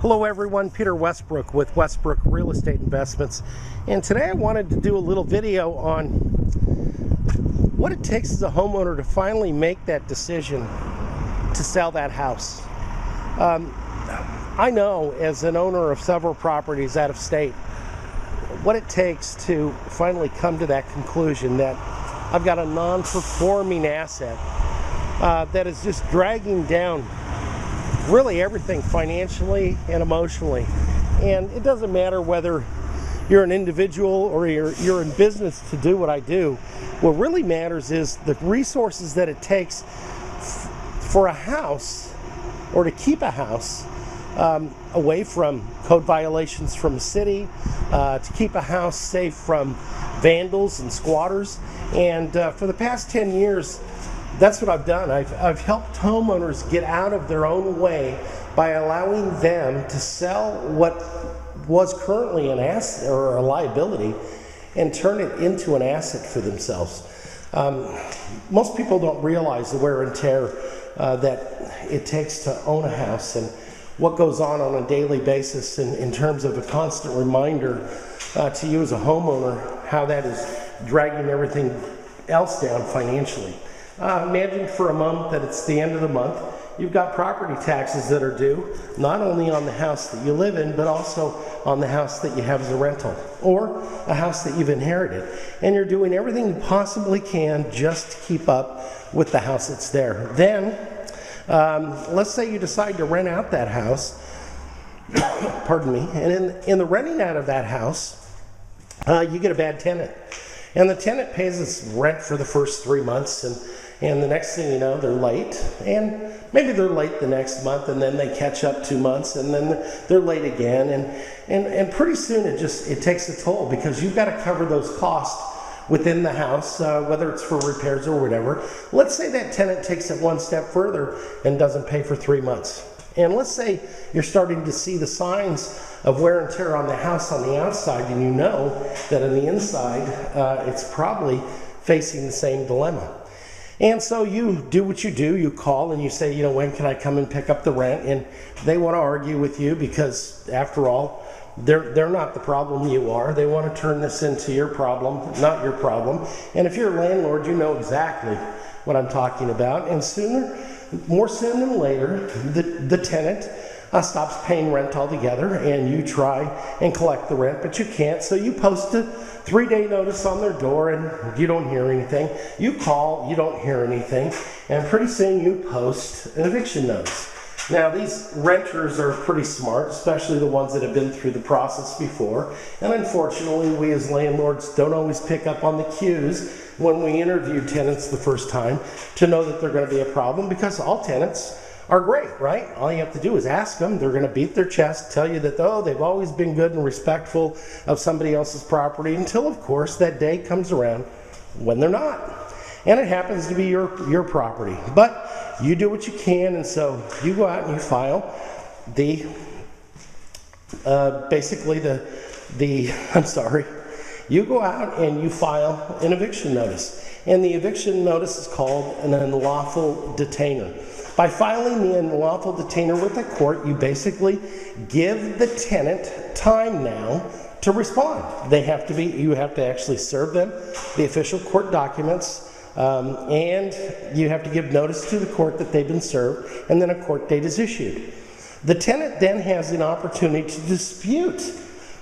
Hello everyone, Peter Westbrook with Westbrook Real Estate Investments, and today I wanted to do a little video on what it takes as a homeowner to finally make that decision to sell that house. I know as an owner of several properties out of state what it takes to finally come to that conclusion that I've got a non-performing asset that is just dragging down really everything financially and emotionally. And it doesn't matter whether you're an individual or you're in business to do what I do. What really matters is the resources that it takes for a house, or to keep a house away from code violations from the city, to keep a house safe from vandals and squatters. And for the past 10 years, that's what I've done. I've helped homeowners get out of their own way by allowing them to sell what was currently an asset or a liability and turn it into an asset for themselves. Most people don't realize the wear and tear that it takes to own a house and what goes on a daily basis in terms of a constant reminder to you as a homeowner how that is dragging everything else down financially. Imagine for a month that it's the end of the month. You've got property taxes that are due, not only on the house that you live in, but also on the house that you have as a rental, or a house that you've inherited. And you're doing everything you possibly can just to keep up with the house that's there. Then, let's say you decide to rent out that house, pardon me, and in the renting out of that house, you get a bad tenant. And the tenant pays its rent for the first 3 months, and the next thing you know, they're late. And maybe they're late the next month, and then they catch up 2 months, and then they're late again. And pretty soon it takes a toll, because you've got to cover those costs within the house, whether it's for repairs or whatever. Let's say that tenant takes it one step further and doesn't pay for 3 months. And let's say you're starting to see the signs of wear and tear on the house on the outside, and you know that on the inside it's probably facing the same dilemma. And so you do what you do. You call and you say, you know, when can I come and pick up the rent? And they want to argue with you because, after all, they're not the problem, you are. They want to turn this into your problem, not your problem. And if you're a landlord, you know exactly what I'm talking about. And more soon than later, the tenant stops paying rent altogether, and you try and collect the rent, but you can't. So you post a 3-day notice on their door, and you don't hear anything. You call, you don't hear anything, and pretty soon you post an eviction notice. Now, these renters are pretty smart, especially the ones that have been through the process before. And unfortunately, we as landlords don't always pick up on the cues when we interview tenants the first time to know that they're going to be a problem, because all tenants are great, right? All you have to do is ask them. They're going to beat their chest, tell you that, oh, they've always been good and respectful of somebody else's property, until, of course, that day comes around when they're not. And it happens to be your property. But you do what you can, and so you go out and you file you go out and you file an eviction notice. And the eviction notice is called an unlawful detainer. By filing the unlawful detainer with the court, you basically give the tenant time now to respond. You have to actually serve them the official court documents, and you have to give notice to the court that they've been served, and then a court date is issued. The tenant then has an opportunity to dispute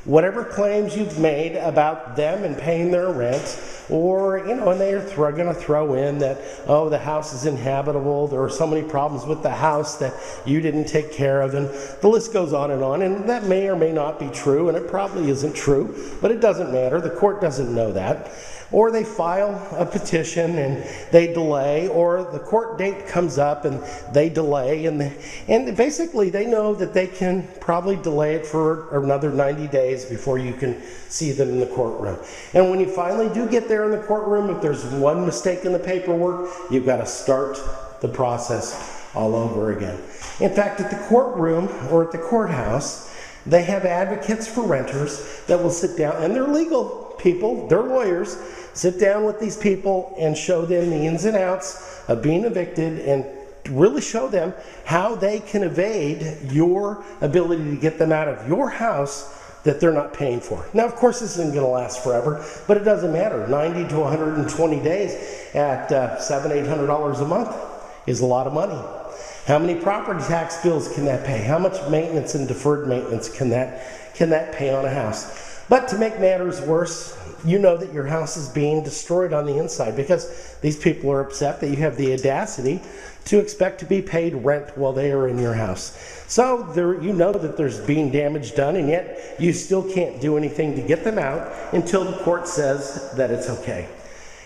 whatever claims you've made about them and paying their rent, or, and they are going to throw in that, oh, the house is inhabitable, there are so many problems with the house that you didn't take care of, and the list goes on, and that may or may not be true, and it probably isn't true, but it doesn't matter. The court doesn't know that. Or they file a petition and they delay, or the court date comes up and they delay, and basically they know that they can probably delay it for another 90 days before you can see them in the courtroom. And when you finally do get there in the courtroom, if there's one mistake in the paperwork, you've got to start the process all over again. In fact, at the courtroom or at the courthouse, they have advocates for renters that will sit down, and they're legal people, they're lawyers, sit down with these people and show them the ins and outs of being evicted and really show them how they can evade your ability to get them out of your house that they're not paying for. Now, of course, this isn't going to last forever, but it doesn't matter. 90 to 120 days at $700, $800 a month is a lot of money. How many property tax bills can that pay? How much maintenance and deferred maintenance can that pay on a house? But to make matters worse, you know that your house is being destroyed on the inside because these people are upset that you have the audacity to expect to be paid rent while they are in your house. So you know that there's being damage done, and yet you still can't do anything to get them out until the court says that it's okay.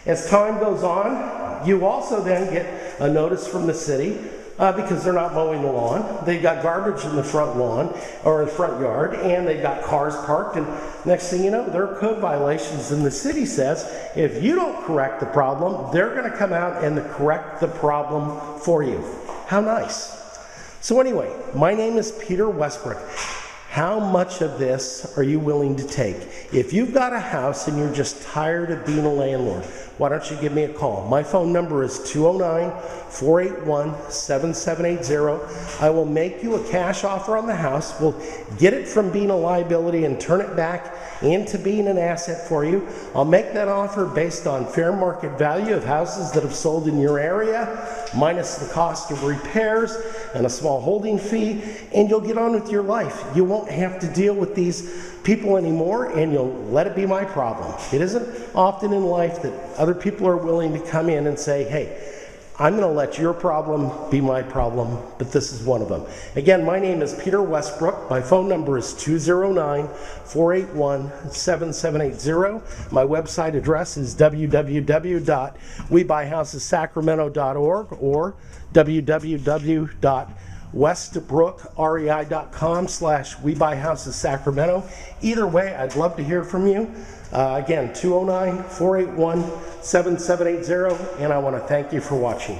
As time goes on, you also then get a notice from the city because they're not mowing the lawn. They've got garbage in the front lawn or the front yard, and they've got cars parked, and next thing you know, there are code violations, and the city says if you don't correct the problem, they're going to come out and correct the problem for you. How nice. So anyway, my name is Peter Westbrook. How much of this are you willing to take? If you've got a house and you're just tired of being a landlord, why don't you give me a call? My phone number is 209-481-7780. I will make you a cash offer on the house. We'll get it from being a liability and turn it back into being an asset for you. I'll make that offer based on fair market value of houses that have sold in your area, minus the cost of repairs and a small holding fee, and you'll get on with your life. You won't have to deal with these people anymore, and you'll let it be my problem. It isn't often in life that other people are willing to come in and say, hey, I'm going to let your problem be my problem, but this is one of them. Again, my name is Peter Westbrook. My phone number is 209-481-7780. My website address is www.webuyhousessacramento.org or www.westbrookrei.com/webuyhousessacramento. Either way, I'd love to hear from you. Again, 209-481-7780, and I want to thank you for watching.